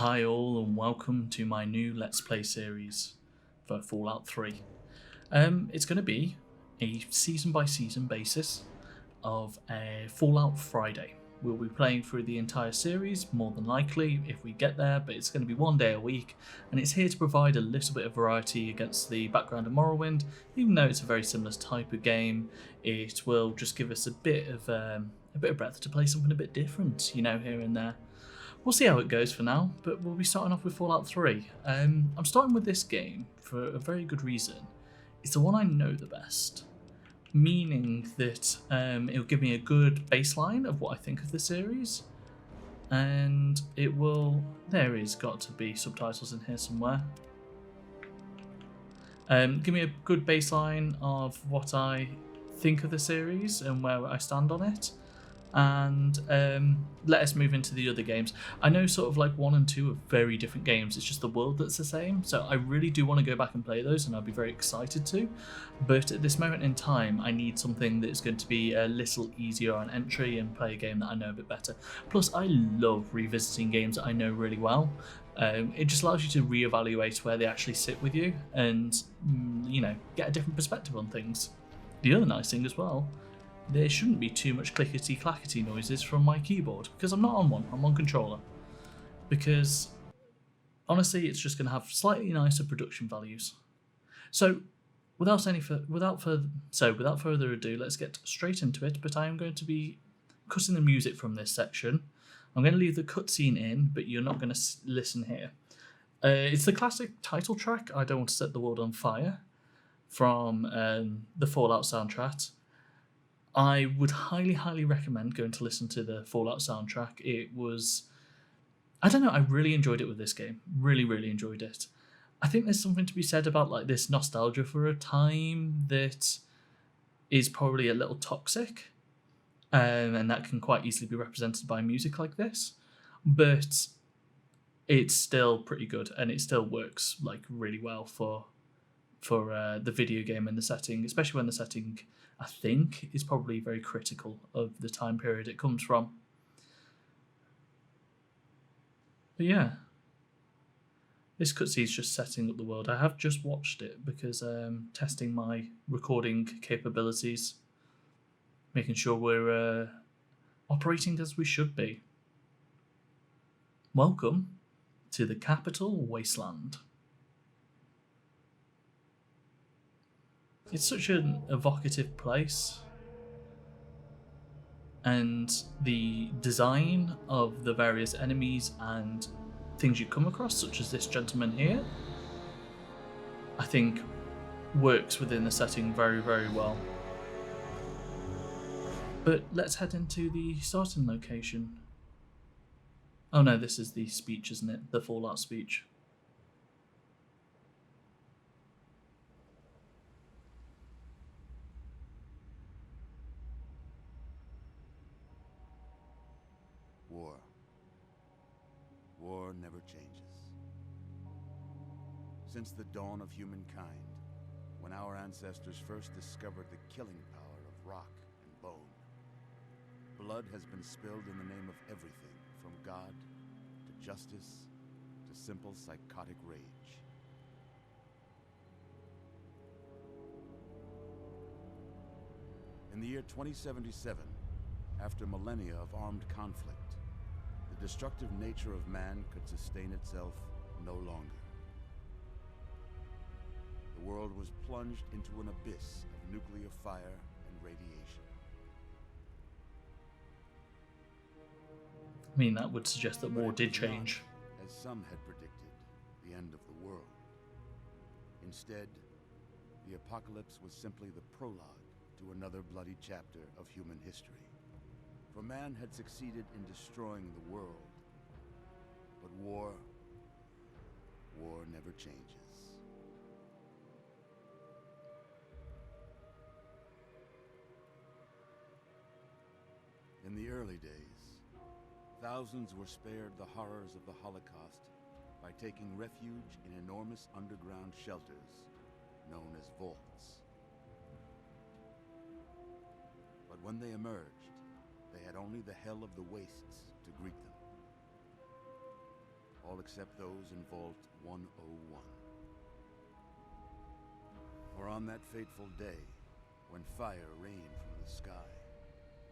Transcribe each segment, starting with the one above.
Hi all and welcome to my new Let's Play series for Fallout 3. It's going to be a season by season basis of a Fallout Friday. We'll be playing through the entire series, more than likely, if we get there, but it's going to be one day a week, and it's here to provide a little bit of variety against the background of Morrowind. Even though it's a very similar type of game, it will just give us a bit of breadth to play something a bit different, here and there. We'll see how it goes for now, but we'll be starting off with Fallout 3. I'm starting with this game for a very good reason. It's the one I know the best, meaning that it'll give me a good baseline of what I think of the series, and it will. There is got to be subtitles in here somewhere. Give me a good baseline of what I think of the series and where I stand on it, and let us move into the other games. I know sort of like 1 and 2 are very different games, it's just the world that's the same, so I really do want to go back and play those and I'll be very excited to, but at this moment in time I need something that's going to be a little easier on entry and play a game that I know a bit better. Plus I love revisiting games that I know really well. It just allows you to reevaluate where they actually sit with you and get a different perspective on things. The other nice thing as well, there shouldn't be too much clickety clackety noises from my keyboard because I'm not on one, I'm on controller. Because honestly, it's just going to have slightly nicer production values. So, without further ado, let's get straight into it. But I am going to be cutting the music from this section. I'm going to leave the cutscene in, but you're not going to listen here. It's the classic title track, "I Don't Want to Set the World on Fire," from the Fallout soundtrack. I would highly recommend going to listen to the Fallout soundtrack. It was, I don't know, I really enjoyed it with this game. Really enjoyed it. I think there's something to be said about like this nostalgia for a time that is probably a little toxic, and that can quite easily be represented by music like this. But it's still pretty good, and it still works like really well for the video game and the setting, especially when the setting, I think, is probably very critical of the time period it comes from. But yeah, this cutscene is just setting up the world. I have just watched it because testing my recording capabilities, making sure we're operating as we should be. Welcome to the Capital Wasteland. It's such an evocative place, and the design of the various enemies and things you come across, such as this gentleman here, I think works within the setting very well. But let's head into the starting location. Oh no, this is the speech, isn't it? The Fallout speech. War never changes. Since the dawn of humankind, when our ancestors first discovered the killing power of rock and bone, blood has been spilled in the name of everything from God to justice to simple psychotic rage. In the year 2077, after millennia of armed conflict, the destructive nature of man could sustain itself no longer. The world was plunged into an abyss of nuclear fire and radiation. I mean, that would suggest that war did not, change. as some had predicted, the end of the world. Instead, the apocalypse was simply the prologue to another bloody chapter of human history. For man had succeeded in destroying the world. But war never changes. In the early days, thousands were spared the horrors of the Holocaust by taking refuge in enormous underground shelters known as vaults. But when they emerged, they had only the hell of the wastes to greet them. all except those in Vault 101. For on that fateful day, when fire rained from the sky,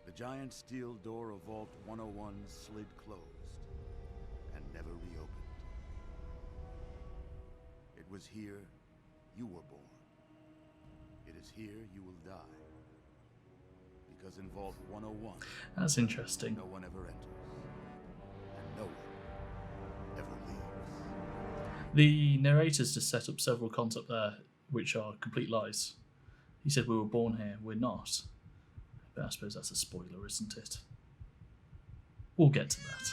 the giant steel door of Vault 101 slid closed and never reopened. It was here you were born. It is here you will die. Because in Vault 101, That's interesting. no one ever enters, and no one ever leaves. The narrator's just set up several concepts there which are complete lies. He said we were born here, we're not. But I suppose that's a spoiler, isn't it? We'll get to that.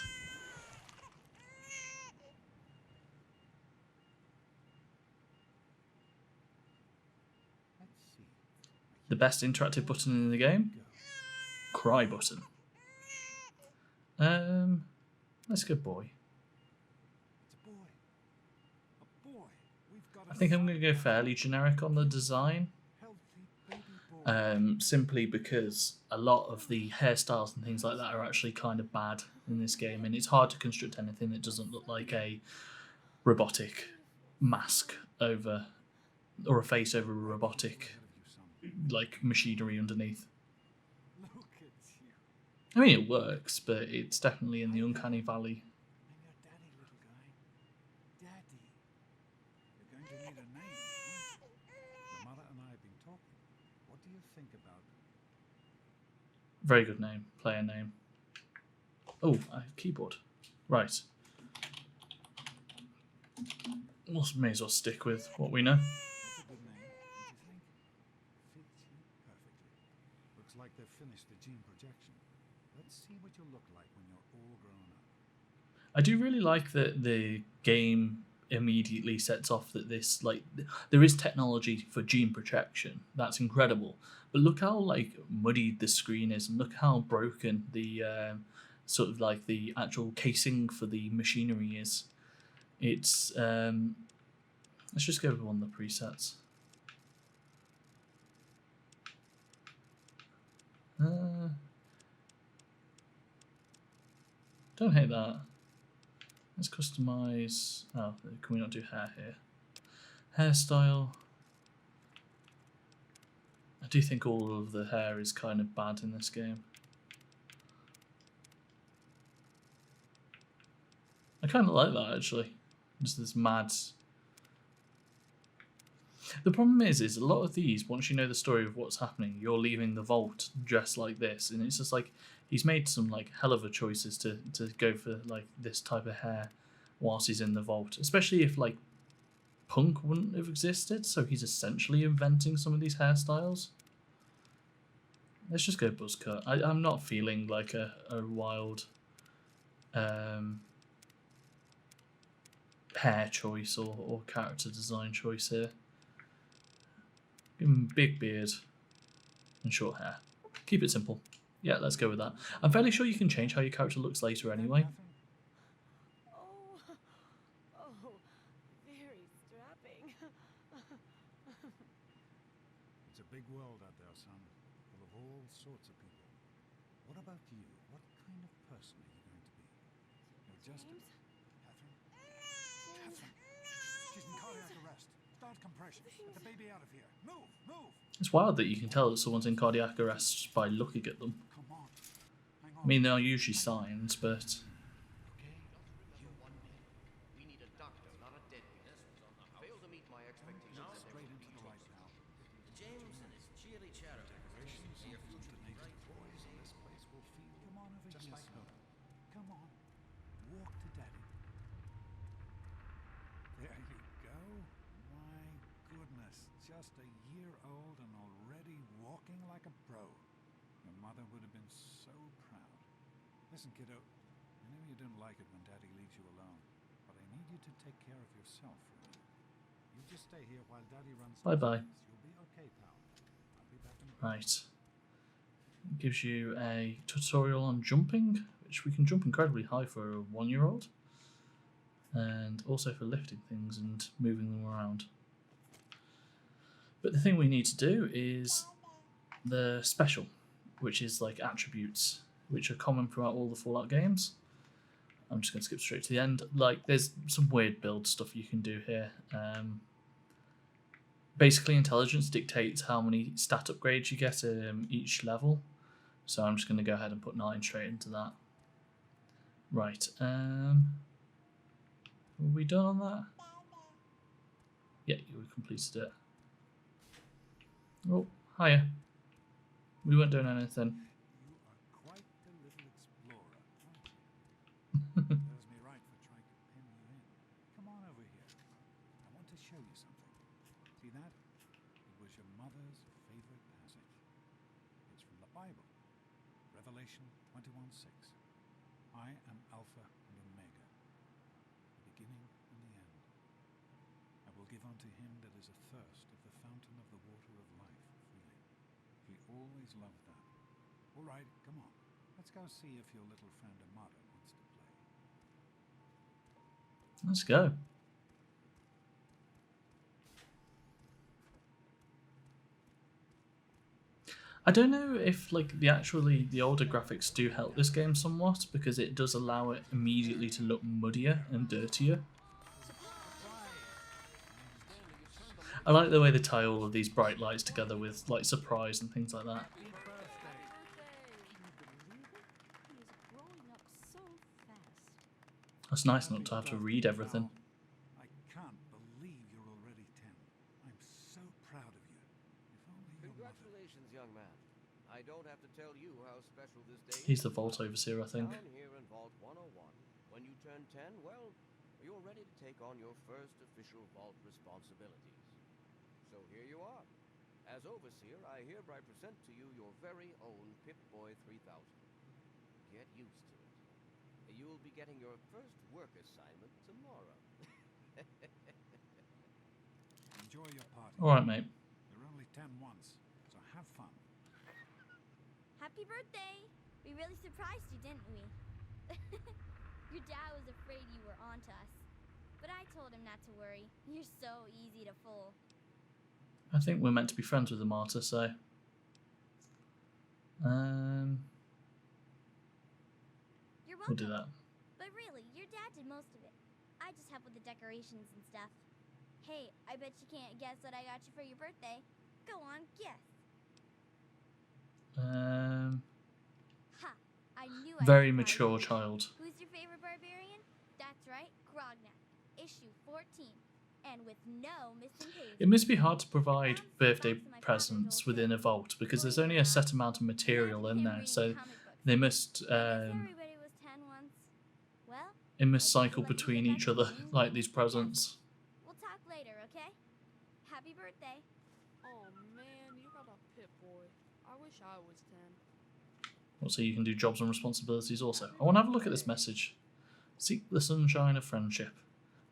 Let's see. The best interactive button in the game? Cry button. Let's go boy. It's a boy. A boy. We've got I think I'm going to go fairly generic on the design. healthy baby boy. Simply because a lot of the hairstyles and things like that are actually kind of bad in this game, and it's hard to construct anything that doesn't look like a robotic mask over, or a face over a robotic like machinery underneath. Look at you. I mean, it works, but it's definitely in the uncanny valley. I'm your daddy, little guy. Daddy. You're going to need a name, aren't you? Your mother and I have been talking. What do you think about Very good name, player name. Oh, a keyboard. Right. We may as well stick with what we know. That's a good name, don't you think? Fits you perfectly. Looks like they've finished the gene projection. Let's see what you'll look like when you're all grown up. I do really like that the game immediately sets off that this, like, there is technology for gene projection. That's incredible. But look how, like, muddied the screen is, and look how broken the sort of like the actual casing for the machinery is. It's let's just go with one of the presets. Don't hate that. Let's customize. Oh, can we not do hair here? Hairstyle. I do think all of the hair is kind of bad in this game. I kind of like that actually. Just this mad. The problem is a lot of these, once you know the story of what's happening, you're leaving the vault dressed like this, and it's just like he's made some like hell of a choices to go for like this type of hair whilst he's in the vault, especially if like punk wouldn't have existed. So he's essentially inventing some of these hairstyles. Let's just go buzz cut. I'm not feeling like a wild hair choice or character design choice here. Give him big beard and short hair. Keep it simple. Yeah, let's go with that. I'm fairly sure you can change how your character looks later anyway. Oh, very strapping. It's a big world out there, son, full of all sorts of people. What about you? What kind of person are you going to be? You're just a... James? Catherine. Catherine. She's in cardiac arrest. Start compression. Get the baby out of here. Move, move. It's wild that you can tell that someone's in cardiac arrest just by looking at them. Come on. Hang on. I mean, there are usually signs, but Okay, you want me. We need a doctor, not a deadbeat. Fail to meet my expectations. and Straight everything. into the light now. James and his cheery chatter. Decorations See your and future the bright. boys in this place will feel. Come on over just like home. Come on. Walk to daddy. There you go. My goodness. Just a year old and already walking like a pro. Your mother would have been so proud. Listen, kiddo. I know you don't like it when daddy leaves you alone, but I need you to take care of yourself for a minute. You just stay here while daddy runs. Bye-bye. You'll be okay, pal. I'll be back in a bit. right. It gives you a tutorial on jumping, which we can jump incredibly high for a 1-year-old, and also for lifting things and moving them around. But the thing we need to do is the special, which is like attributes, which are common throughout all the Fallout games. I'm just going to skip straight to the end. Like, there's some weird build stuff you can do here. Basically, intelligence dictates how many stat upgrades you get each level. So I'm just going to go ahead and put 9 straight into that. Right. Were we done on that? Yeah, we completed it. Oh, hiya. We weren't doing anything. You are quite the little explorer, aren't you? Serves me right for trying to pin you in. Come on over here. I want to show you something. See that? It was your mother's favorite passage. It's from the Bible. Revelation 21:6. I am Alpha and Omega, the beginning and the end. I will give unto him that is athirst of the fountain of the water of life freely. He always loved that. All right, come on. Let's go see if your little friend Amada wants to play. Let's go. I don't know if like the older graphics do help this game somewhat, because it does allow it immediately to look muddier and dirtier. I like the way they tie all of these bright lights together with like surprise and things like that. Can you believe it? He's growing up so fast. It's nice not to have to read everything. I can't believe you're already 10. I'm so proud of you. If only your mother... Congratulations, young man. I don't have to tell you how special this day He's is. the Vault Overseer, I think. Down here in Vault 101, when you turn 10, well, you're ready to take on your first official Vault responsibilities. So here you are. As Overseer, I hereby present to you your very own Pip-Boy 3000. Get used to it. You'll be getting your first work assignment tomorrow. Enjoy your party. Alright, mate. You're only 10 once, so have fun. Happy birthday! We really surprised you, didn't we? Your dad was afraid you were onto us. But I told him not to worry. You're so easy to fool. I think we're meant to be friends with the Martyr, so... You're we'll welcome. do that. But really, your dad did most of it. I just help with the decorations and stuff. Hey, I bet you can't guess what I got you for your birthday. Go on, guess. Ha! I knew I'd Very surprise mature you. child. Who's your favorite barbarian? That's right, Grognak. Issue 14. And with no missing pages. It must be hard to provide birthday presents within a vault, because there's only a set amount of material in there, so they must Everybody was 10 once. Well, it must cycle between each other, like these presents. we'll talk later, okay? Happy birthday. Oh man, you got a Pip-Boy. I wish I was 10. Well, so you can do jobs and responsibilities also. I want to have a look at this message. Seek the sunshine of friendship.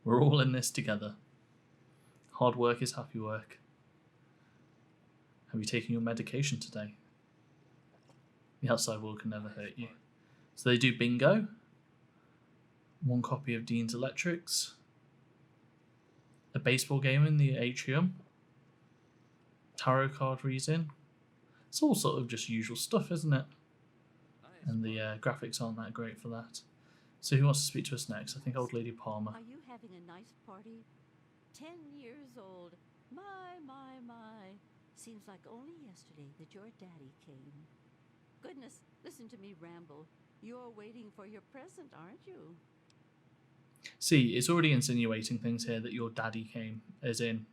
We're all in this together. Hard work is happy work. Have you taken your medication today? The outside world can never hurt you. So they do bingo. 1 copy of Dean's Electrics. A baseball game in the atrium. Tarot card reading. It's all sort of just usual stuff, isn't it? And the graphics aren't that great for that. So who wants to speak to us next? I think Old Lady Palmer. Are you having a nice party? 10 years old. My. Seems like only yesterday that your daddy came. Goodness, listen to me ramble. You're waiting for your present, aren't you? See, it's already insinuating things here that your daddy came, as in,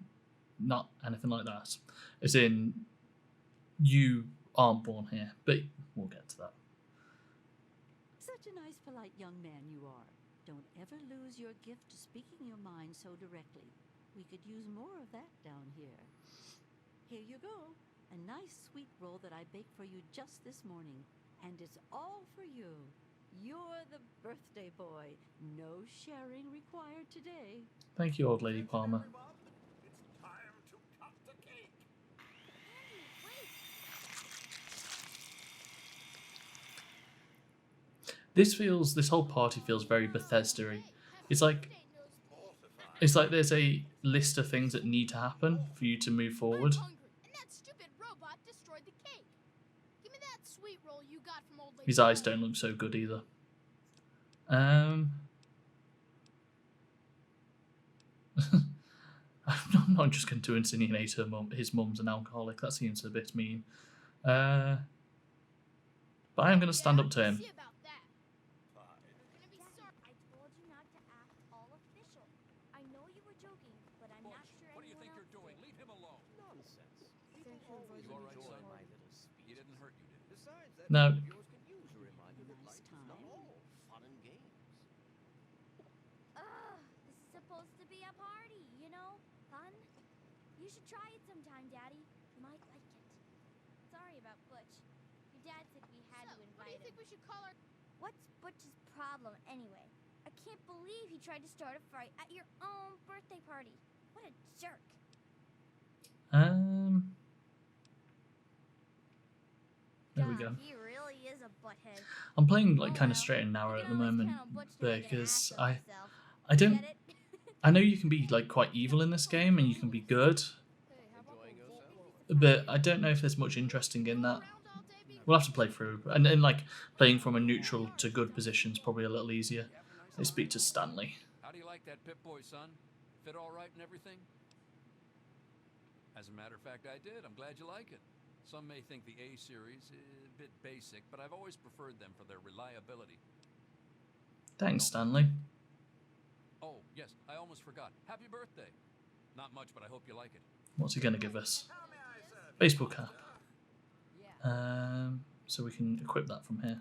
not anything like that. As in, you aren't born here, but we'll get to that. Such a nice, polite young man you are. Don't ever lose your gift to speaking your mind so directly. We could use more of that down here. Here you go. A nice sweet roll that I baked for you just this morning. And it's all for you. You're the birthday boy. No sharing required today. Thank you, Old Lady Palmer. It's time to cut the cake. This whole party feels very Bethesda-y. It's like there's a list of things that need to happen for you to move forward. I'm hungry, and that stupid robot destroyed the cake. Give me that sweet roll you got from old lady. His eyes don't look so good either. Um, I'm not just going to insinuate his mum's an alcoholic. That seems a bit mean. But I am going to stand up to him. See about that. You're gonna be sorry. I told you not to act all official. I know you were joking, but I'm not sure What do you think anyone you're doing? else Leave him alone. Nonsense. People Thank you, always You all right, enjoy son? my little speech. He didn't hurt you, did he? Besides, that No. friend of yours can use a reminder that Nice life is not time. all fun and games. Ugh, this is supposed to be a party, you know? Fun? You should try it sometime, Daddy. You might like it. Sorry about Butch. Your dad said we had So, to what do you invite think him. we should call her? What's Butch's problem anyway? I can't believe he tried to start a fight at your own birthday party. What a jerk. There we God, go. he really is a butthead. I'm playing like Oh kind of well, straight and you narrow can at the always moment count on Butch to make an because ass of I himself. I don't Get it? I know you can be like quite evil in this game and you can be good, Hey, how about Enjoying the yourself? but I don't know if there's much interesting in that. Around all day being We'll have to play through, and like playing from a neutral to good position is probably a little easier. Let's speak to Stanley. How do you like that Pip-Boy, son? Fit all right and everything? As a matter of fact, I did. I'm glad you like it. Some may think the A series is a bit basic, but I've always preferred them for their reliability. Thanks, Stanley. Oh, yes, I almost forgot. Happy birthday. Not much, but I hope you like it. What's he gonna give us? Baseball cap. So we can equip that from here.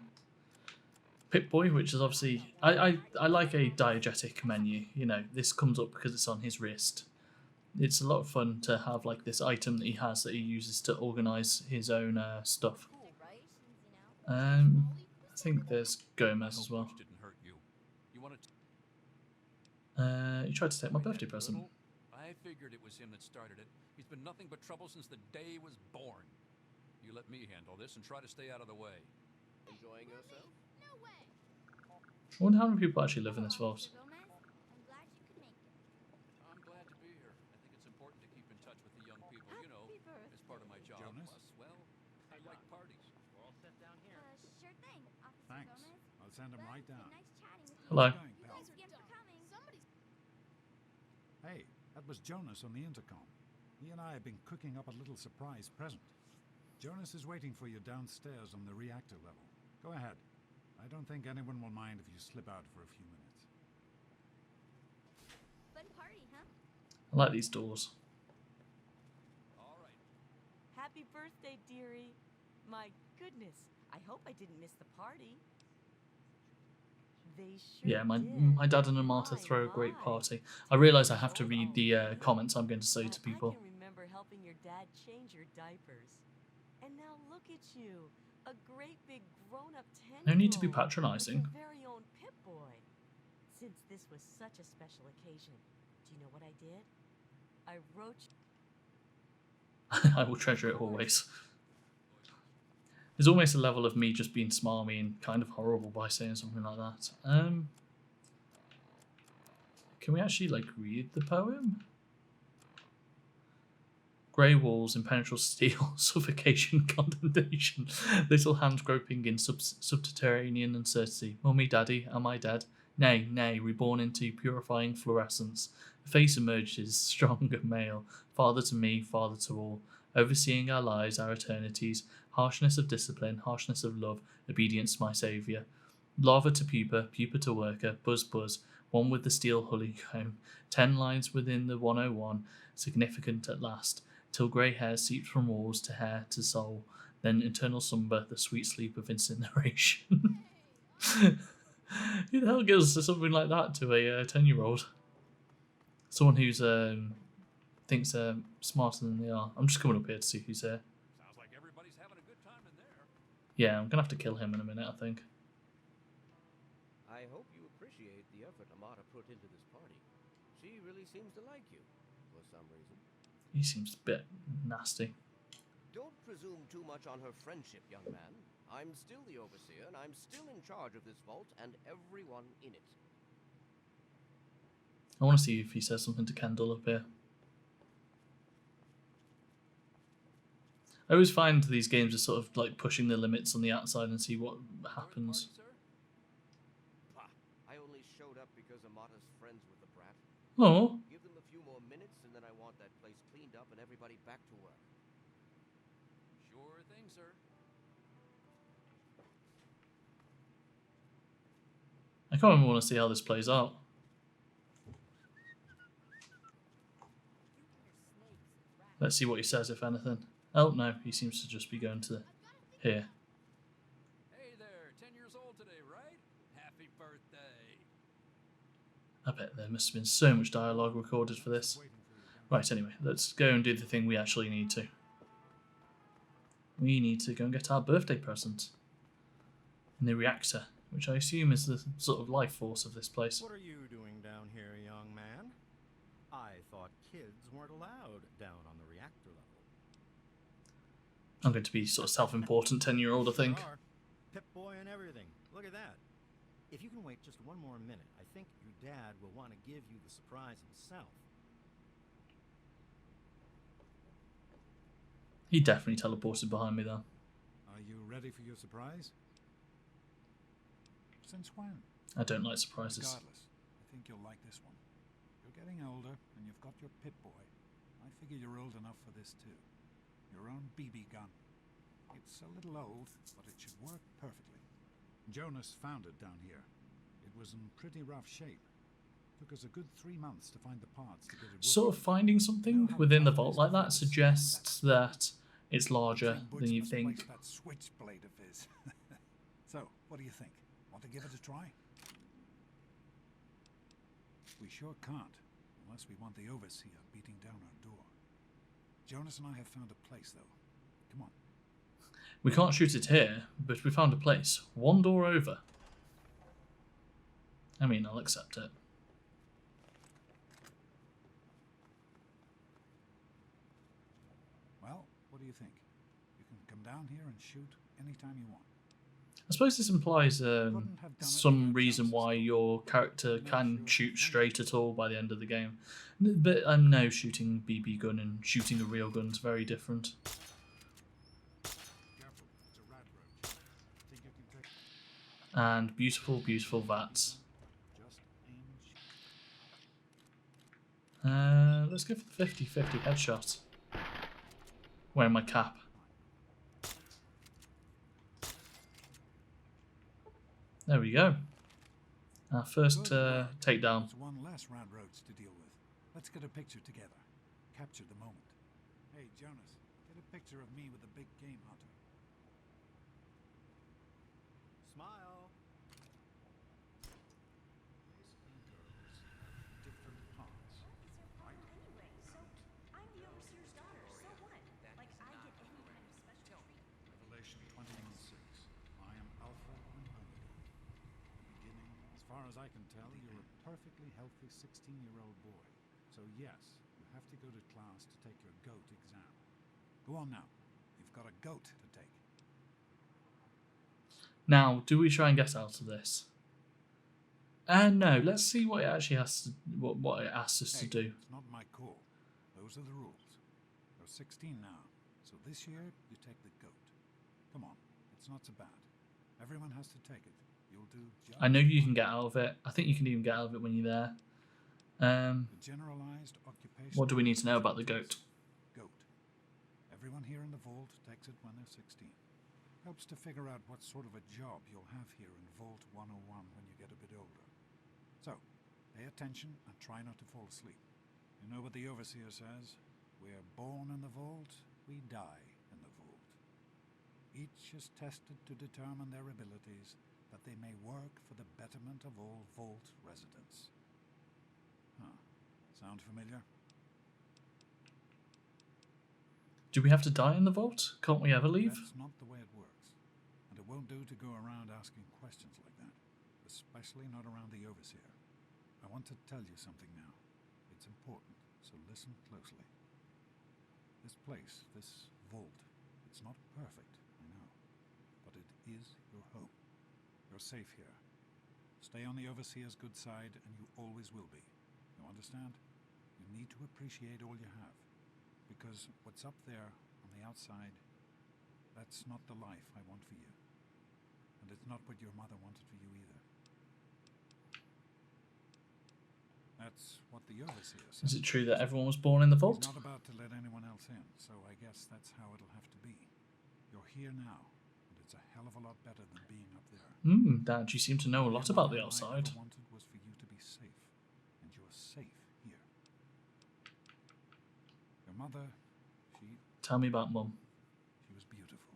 Pip-Boy, which is obviously I like a diegetic menu. You know, this comes up because it's on his wrist. It's a lot of fun to have like this item that he has that he uses to organize his own stuff. You know? I think there's Gomez as well. Which didn't hurt you. You want to He tried to take my birthday present. I figured it was him that started it. He's been nothing but trouble since the day he was born. You let me handle this and try to stay out of the way. Enjoying yourself? No way. I wonder how many people actually live in this vault. Mr. Gomez, I'm glad you could make it. I'm glad to be here. I think it's important to keep in touch with the young people, you know, Happy birthday. as part of my job. Jonas? Plus, well, I like parties. Sure thing, Officer Thanks. Gomez. I'll send him Well, right it's been down. nice chatting with you. Hello. Going, pal. Thanks again for coming. Somebody's Hey, that was Jonas on the intercom. He and I have been cooking up a little surprise present. Jonas is waiting for you downstairs on the reactor level. Go ahead. I don't think anyone will mind if you slip out for a few minutes. Fun party, huh? I like these doors. All right. Happy birthday, dearie. My goodness, I hope I didn't miss the party. They sure Yeah, my did. dad and Martha My, throw a great my. party. I realise I have to read the comments I'm going to say But to people. I can remember helping your dad change your diapers. And now look at you, a great big grown-up 10-year-old. No need to be with patronising. your very own Pip-Boy. Since this was such a special occasion, do you know what I did? I wrote I will treasure it always. There's almost a level of me just being smarmy and kind of horrible by saying something like that. Can we actually like read the poem? Grey walls, impenetrable steel, suffocation, condemnation, little hands groping in subterranean uncertainty. Mummy, daddy, am I dead? Nay, nay, reborn into purifying fluorescence. A face emerges, strong and male, father to me, father to all, overseeing our lives, our eternities, harshness of discipline, harshness of love, obedience to my saviour. Lava to pupa, pupa to worker, buzz buzz, one with the steel honeycomb, 10 lines within the 101, significant at last, till grey hair seeps from walls to hair to soul, then eternal slumber, the sweet sleep of incineration. Who the hell gives something like that to a 10-year-old? Someone who's thinks they're smarter than they are. I'm just coming up here to see who's here. Sounds like everybody's having a good time in there. Yeah, I'm gonna have to kill him in a minute, I think. I hope you appreciate the effort Amata put into this party. She really seems to like you, for some reason. He seems a bit nasty. Don't presume too much on her friendship, young man. I'm still the overseer, and I'm still in charge of this vault and everyone in it. I want to see if he says something to Kendall up here. I always find these games are sort of like pushing the limits on the outside and see what happens. Party, sir? Pah, only showed up because Amata's friends with the brat. Oh, Give them a few more minutes, and then I want that place cleaned up and everybody back to work. Sure thing, sir. I can't even want to see how this plays out. Let's see what he says, if anything. Oh, no, he seems to just be going to here. Hey there, 10 years old today, right? Happy birthday. I bet there must have been so much dialogue recorded for this. Right, anyway, let's go and do the thing we actually need to. We need to go and get our birthday present. In the reactor, which I assume is the sort of life force of this place. What are you doing down here, young man? I thought kids weren't allowed down on the reactor level. I'm going to be sort of self-important 10-year-old, I think. Pip-Boy and everything. Look at that. If you can wait just one more minute, I think your dad will want to give you the surprise himself. He definitely teleported behind me, though. Are you ready for your surprise? Since when? I don't like surprises. Regardless, I think you'll like this one. You're getting older, and you've got your Pip-Boy. I figure you're old enough for this too. Your own BB gun. It's a little old, but it should work perfectly. Jonas found it down here. It was in pretty rough shape. Took us a good 3 months to find the parts to get it working. Sort of finding something within the vault like that suggests that it's larger than you think. That switchblade of his. So, what do you think? Want to give it a try? We sure can't, unless we want the Overseer beating down our door. Jonas and I have found a place, though. Come on. We can't shoot it here, but we found a place. One door over. I mean, I'll accept it. Well, what do you think? You can come down here and shoot anytime you want. I suppose this implies some reason why your character can shoot straight at all by the end of the game. But I know shooting BB gun and shooting a real gun is very different. Careful, it's a rad roach. Think you can take... And beautiful, beautiful VATs. Just aim. Let's go for the 50-50 headshot. Wearing my cap. There we go. Our first takedown. There's one less rad roach to deal with. Let's get a picture together. Capture the moment. Hey, Jonas, get a picture of me with the big game hunter. Smile. Boys and girls have different parts, right? Anyway, so I'm the Overseer's daughter, so what? Like, I get any kind of special treatment. Revelation 21:6. I am Alpha and Omega. Beginning, as far as I can tell, you're a perfectly healthy 16-year-old boy. So yes, you have to go to class to take your GOAT exam. Go on now. You've got a GOAT to take. Now, do we try and get out of this? No, let's see what it actually has to, what it asks us to do. It's not my call. Those are the rules. You're 16 now, so this year you take the GOAT. Come on, it's not so bad. Everyone has to take it. You'll do just I know you can get out of it. I think you can even get out of it when you're there. the generalized occupation. What do we need to know about the GOAT? GOAT. Everyone here in the vault takes it when they're 16. Helps to figure out what sort of a job you'll have here in Vault 101 when you get a bit older. So, pay attention and try not to fall asleep. You know what the Overseer says? We're born in the vault, we die in the vault. Each is tested to determine their abilities, that they may work for the betterment of all vault residents. Huh. Sound familiar? Do we have to die in the vault? Can't we ever leave? That's not the way it works. And it won't do to go around asking questions like that. Especially not around the Overseer. I want to tell you something now. It's important, so listen closely. This place, this vault, it's not perfect, I know. But it is your home. You're safe here. Stay on the Overseer's good side, and you always will be. You understand? You need to appreciate all you have. Because what's up there on the outside, that's not the life I want for you. And it's not what your mother wanted for you either. That's what the overseer said. Is it true that everyone was born in the He's vault? not about to let anyone else in, so I guess that's how it'll have to be. You're here now, and it's a hell of a lot better than being up there. Dad, you seem to know a lot about the outside. All I ever wanted was for you to be safe, and you're safe here. Your mother, Tell me about Mum. she was beautiful,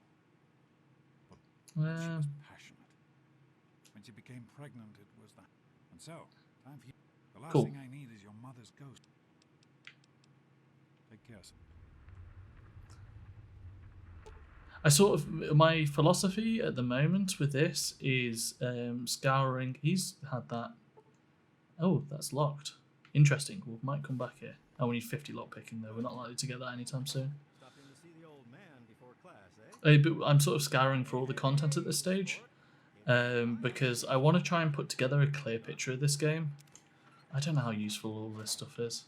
but she was passionate. When she became pregnant, it was that. And so, time for you. The last Cool. thing I need is your mother's ghost. Take care, son. I sort of, my philosophy at the moment with this is scouring. He's had that. Oh, that's locked. Interesting. We might come back here. Oh, we need 50 lockpicking though. We're not likely to get that anytime soon. Stopping to see the old man before class, eh? But I'm sort of scouring for all the content at this stage because I want to try and put together a clear picture of this game. I don't know how useful all this stuff is.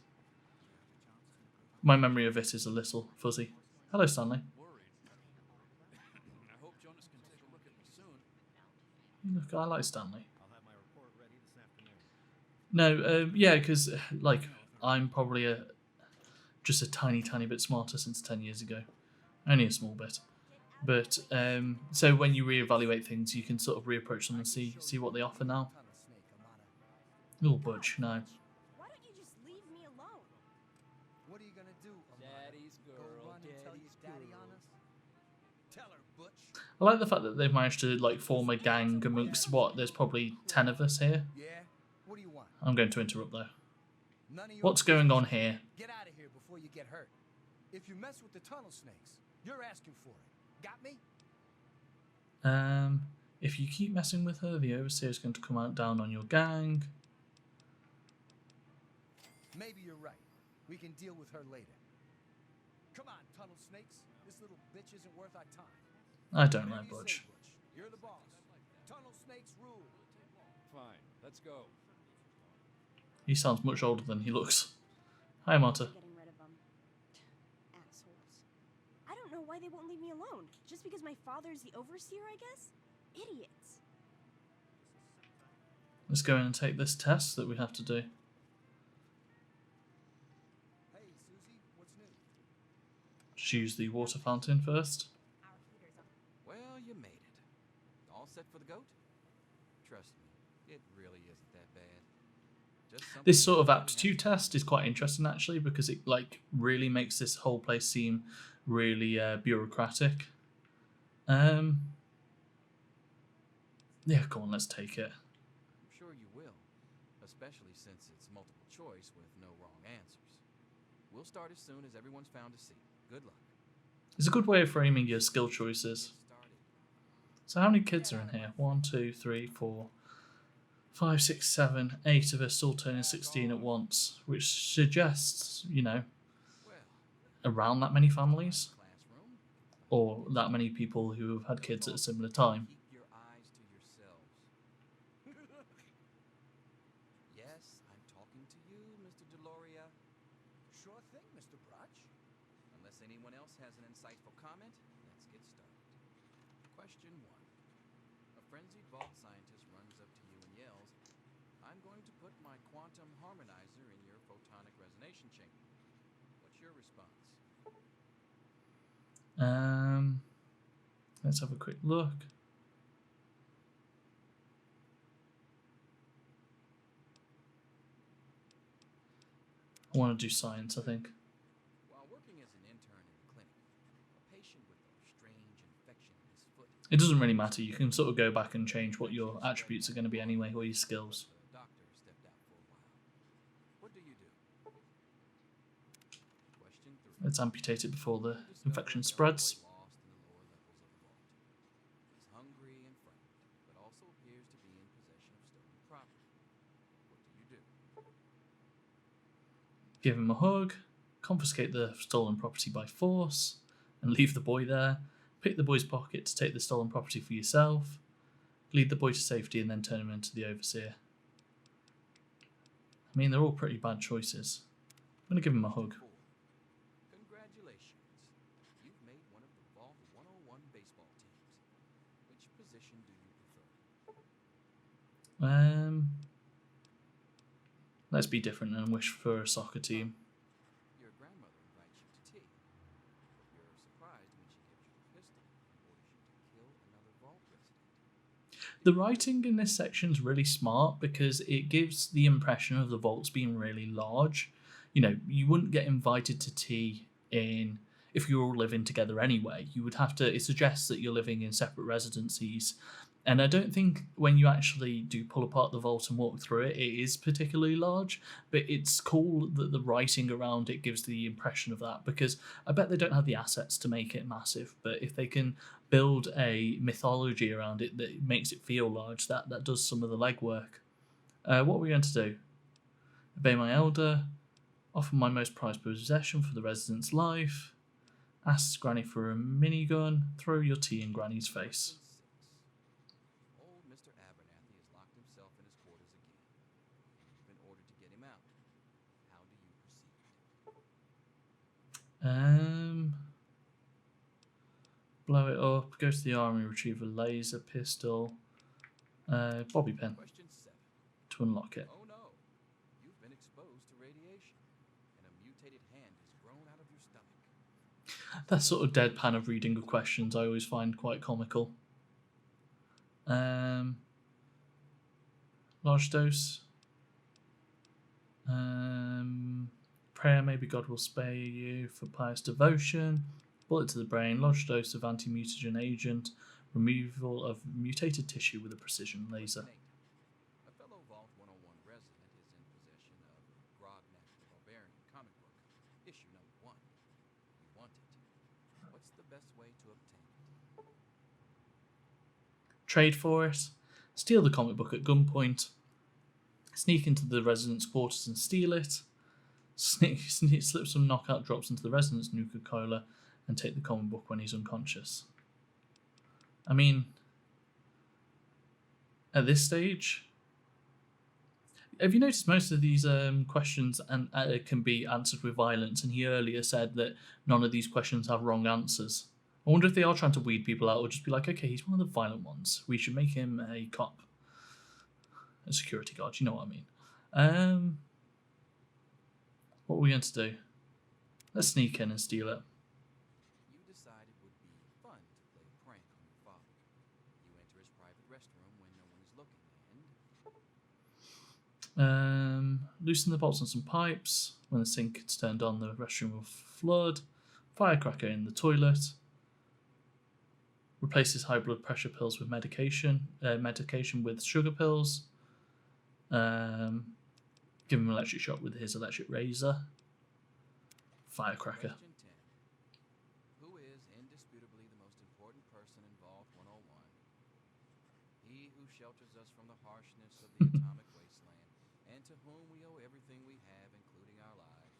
My memory of it is a little fuzzy. Hello, Stanley. I hope Jonas can take a look at me soon. Look, I like Stanley. I'll have my report ready this afternoon. No, yeah, because like I'm probably just a tiny bit smarter since 10 years ago, only a small bit. But so when you reevaluate things, you can sort of reapproach them and see what they offer now. Oh, Butch, no. Why don't you just leave me alone? What are you gonna do, Daddy's girl, Go run and tell your daddy's daddy girl. on us? Tell her, Butch. I like the fact that they've managed to like form a gang amongst what? There's probably 10 of us here. Yeah? What do you want? I'm going to interrupt though. None of your What's going on here? Get out of here before you get hurt. If you mess with the tunnel snakes, you're asking for it. Got me? If you keep messing with her, the overseer is going to come out down on your gang. Maybe you're right. We can deal with her later. Come on, tunnel snakes. This little bitch isn't worth our time. I don't Whatever know, you Butch. say, Butch. You're the boss. Tunnel snakes rule. Fine, let's go. He sounds much older than he looks. Hi, Marta. Getting rid of them. Assholes. I don't know why they won't leave me alone. Just because my father's the overseer, I guess? Idiots. Let's go in and take this test that we have to do. Hey, Susie, what's new? Just use the water fountain first. Well, you made it. All set for the goat? Trust me, it really isn't that bad. Just This something sort of you aptitude test is quite interesting actually because it like really makes this whole place seem really bureaucratic. Yeah, go on, let's take it. I'm sure you will, especially since it's multiple choice with no wrong answers. We'll start as soon as everyone's found a seat. Good luck. It's a good way of framing your skill choices. So how many kids are in here? 1, 2, 3, 4, 5, 6, 7, 8 of us all turning 16 at once, which suggests, you know, around that many families, or that many people who have had kids at a similar time. Keep your eyes to yourselves. Yes, I'm talking to you, Mr. Deloria. Sure thing, Mr. Brotch. Unless anyone else has an insightful comment, let's get started. Question 1. A frenzied vault scientist runs up to you and yells, "I'm going to put my quantum harmonizer in your photonic resonation chamber." What's your response? Let's have a quick look. I want to do science, I think. While working as an intern in the clinic, a patient with a strange infection in his foot. It doesn't really matter. You can sort of go back and change what your attributes are going to be anyway, or your skills. The doctor stepped out for a while. What do you do? Question 3. Let's amputate it before the infection spreads. Lost in the lower levels of the vault. He's hungry and frightened, but also appears to be in possession of stolen property. What do you do? Give him a hug, confiscate the stolen property by force, and leave the boy there. Pick the boy's pocket to take the stolen property for yourself. Lead the boy to safety and then turn him into the overseer. I mean, they're all pretty bad choices. I'm going to give him a hug. Congratulations. You've made one of the Vault 101 baseball teams. Which position do you prefer? Let's be different and wish for a soccer team. Your grandmother invites you to tea. You're surprised when she gives you a pistol and orders you to kill another vault resident. The writing in this section is really smart because it gives the impression of the vaults being really large. You know, you wouldn't get invited to tea in if you're all living together anyway. You would have to, it suggests that you're living in separate residencies. And I don't think when you actually do pull apart the vault and walk through it, it is particularly large, but it's cool that the writing around it gives the impression of that, because I bet they don't have the assets to make it massive, but if they can build a mythology around it that makes it feel large, that does some of the legwork. What are we going to do? Obey my elder, offer my most prized possession for the resident's life, ask Granny for a minigun, throw your tea in Granny's face. Old Mr. Abernathy has locked himself in his quarters again. You've been ordered to get him out. How do you proceed? Blow it up, go to the army, retrieve a laser pistol, bobby pin Question 7. to unlock it. Oh no, you've been exposed to radiation, and a mutated hand has grown out of your stomach. That sort of deadpan of reading of questions I always find quite comical. Large dose. Prayer, maybe God will spare you for pious devotion. Bullet to the brain. Large dose of anti-mutagen agent. Removal of mutated tissue with a precision laser. A fellow Vault 101 resident is in possession of Grognak the Barbarian comic book, issue number 1. You want it. What's the best way to obtain it? Trade for it. Steal the comic book at gunpoint. Sneak into the resident's quarters and steal it. Slip some knockout drops into the resident's Nuka-Cola and take the comic book when he's unconscious. I mean, at this stage, have you noticed most of these questions can be answered with violence? And he earlier said that none of these questions have wrong answers. I wonder if they are trying to weed people out or just be like, okay, he's one of the violent ones. We should make him a cop. A security guard, you know what I mean. What are we going to do? Let's sneak in and steal it. You decide it would be fun to play a prank on your father. You enter his private restroom when no one is looking, and... Loosen the bolts on some pipes. When the sink is turned on, the restroom will flood. Firecracker in the toilet. Replaces high blood pressure pills with medication with sugar pills. Give him an electric shock with his electric razor. Firecracker. Question 10. Who is indisputably the most important person in Vault 101? He who shelters us from the harshness of the atomic wasteland, and to whom we owe everything we have, including our lives.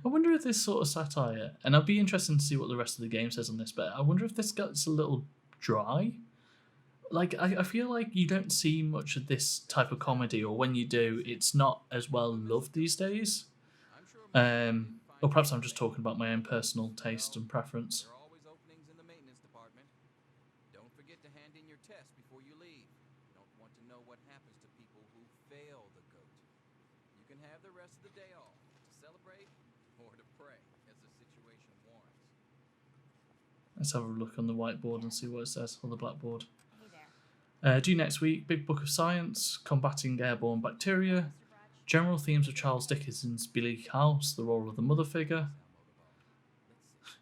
I wonder if this sort of satire, and I'd be interested to see what the rest of the game says on this, but I wonder if this gets a little dry. Like, I feel like you don't see much of this type of comedy, or when you do, it's not as well loved these days. Or perhaps I'm just talking about my own personal taste and preference. There are always openings in the maintenance department. Don't forget to hand in your test before you leave. Don't want to know what happens to people who fail the GOAT. You can have the rest of the day off to celebrate or to pray, as the situation warrants. Let's have a look on the whiteboard and see what it says on the blackboard. Hey there. Due next week, Big Book of Science, Combating Airborne Bacteria, General Themes of Charles Dickens's Bleak House, the role of the mother figure.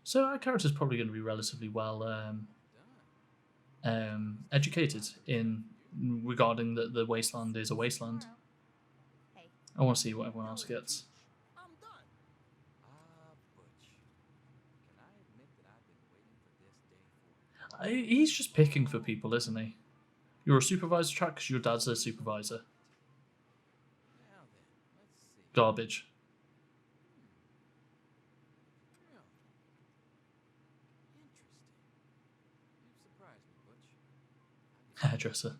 So our character's probably going to be relatively well educated in regarding that the wasteland is a wasteland. Hey. I want to see what everyone else gets. I'm done. Butch. Can I admit that I've been waiting for this day for... He's just picking for people, isn't he? You're a supervisor track because your dad's a supervisor. Now then, let's see. Garbage. Yeah. Interesting. You've surprised me, Butch. Hairdresser.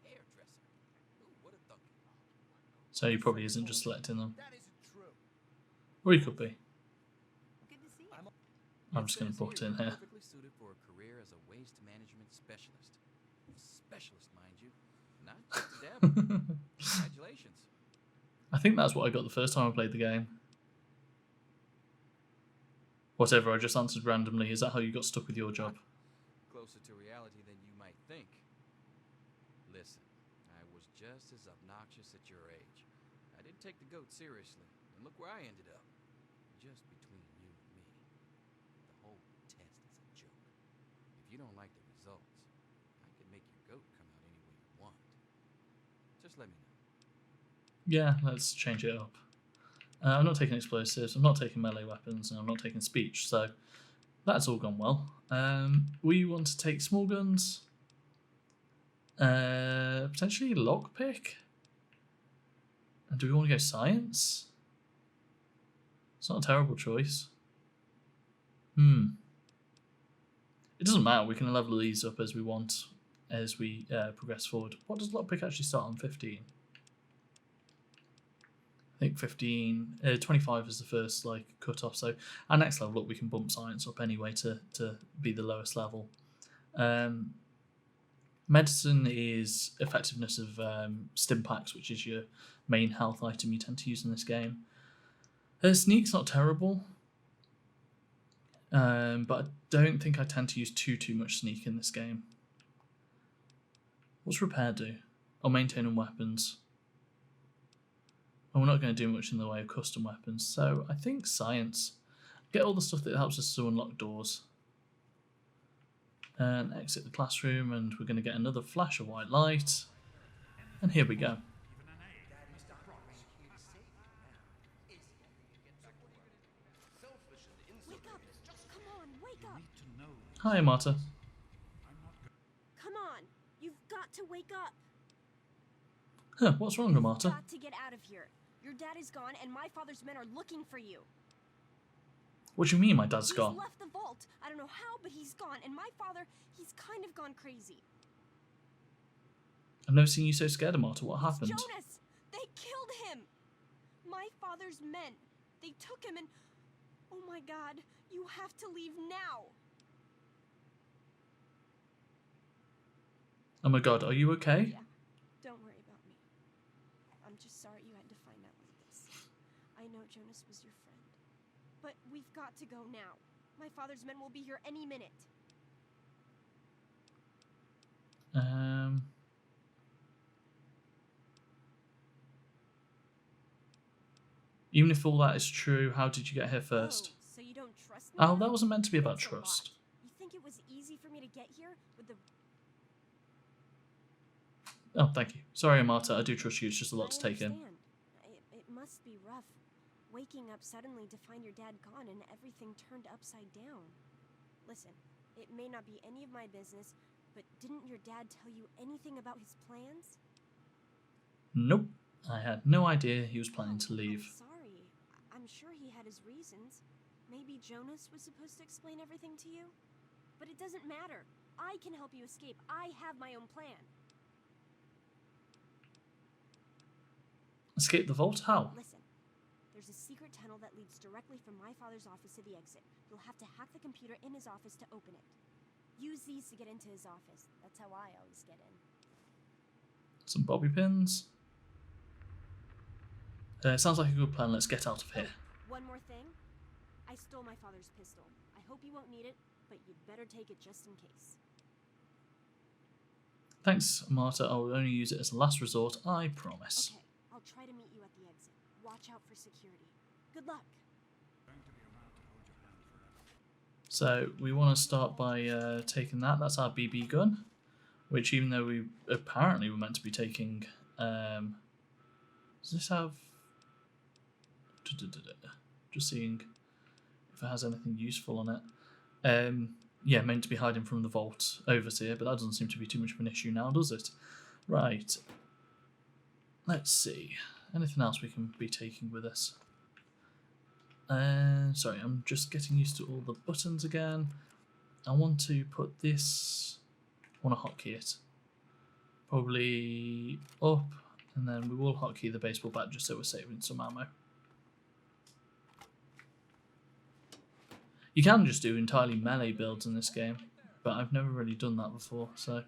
Hairdresser. Who would have thunk it? So he probably isn't just selecting them. That isn't true. Or he could be. Good to see you. I'm just going to put it in here. Perfectly suited for a career as a waste management specialist. A specialist, mind you. Not just a dabble. Congratulations. Congratulations. I think that's what I got the first time I played the game. Whatever, I just answered randomly. Is that how you got stuck with your job? Closer to reality than you might think. Listen, I was just as obnoxious at your age. I didn't take the goat seriously, and look where I ended up. Just between you and me, the whole test is a joke. If you don't like the results, I can make your goat come out any way you want. Just let me know. Yeah, let's change it up. I'm not taking explosives, I'm not taking melee weapons, and I'm not taking speech, so that's all gone well. We want to take small guns, potentially lockpick. And do we want to go science? It's not a terrible choice. It doesn't matter, we can level these up as we want as we progress forward. What does lockpick actually start on? 15? I think 25 is the first like cut-off, so our next level up we can bump science up anyway to be the lowest level. Medicine is effectiveness of stim packs, which is your main health item you tend to use in this game. Sneak's not terrible, but I don't think I tend to use too much sneak in this game. What's repair do? Or maintaining weapons. And we're not going to do much in the way of custom weapons, so I think science. Get all the stuff that helps us to unlock doors. And exit the classroom, and we're going to get another flash of white light. And here we go. Wake up! Come on, wake up! Hi, Marta. Come on! You've got to wake up! Huh, what's wrong, Marta? You've got to get out of here. Your dad is gone, and my father's men are looking for you. What do you mean my dad's He's gone? left the vault. I don't know how, but he's gone. And my father, he's kind of gone crazy. I've never seen you so scared, Marta. What happened? Jonas! They killed him! My father's men. They took him and... Oh my god, you have to leave now! Oh my god, are you okay? Yeah, don't worry about me. I'm just sorry you had to find out like this. I know Jonas was your friend. But we've got to go now. My father's men will be here any minute. Even if all that is true, how did you get here first? Oh, so you don't trust me? Oh, now? that wasn't meant to be about That's a lot. trust. You think it was easy for me to get here with the... Oh, thank you. Sorry, Marta, I do trust you. It's just a lot to take in. understand. It must be rough, waking up suddenly to find your dad gone and everything turned upside down. Listen, it may not be any of my business, but didn't your dad tell you anything about his plans? Nope. I had no idea he was planning to leave. I'm sorry. I'm sure he had his reasons. Maybe Jonas was supposed to explain everything to you? But it doesn't matter. I can help you escape. I have my own plan. Escape the vault? How? Listen, there's a secret tunnel that leads directly from my father's office to the exit. You'll have to hack the computer in his office to open it. Use these to get into his office. That's how I always get in. Some bobby pins. Sounds like a good plan. Let's get out of here. One more thing. I stole my father's pistol. I hope you won't need it, but you'd better take it just in case. Thanks, Marta. I will only use it as a last resort, I promise. Okay, I'll try to meet you at the exit. Watch out for security. Good luck. So we want to start by taking that. That's our BB gun, which even though we apparently were meant to be taking... does this have... Just seeing if it has anything useful on it. Yeah, meant to be hiding from the vault overseer, but that doesn't seem to be too much of an issue now, does it? Right. Let's see. Anything else we can be taking with us? Sorry, I'm just getting used to all the buttons again. I want to put this... I want to hotkey it. Probably up, and then we will hotkey the baseball bat just so we're saving some ammo. You can just do entirely melee builds in this game, but I've never really done that before, so...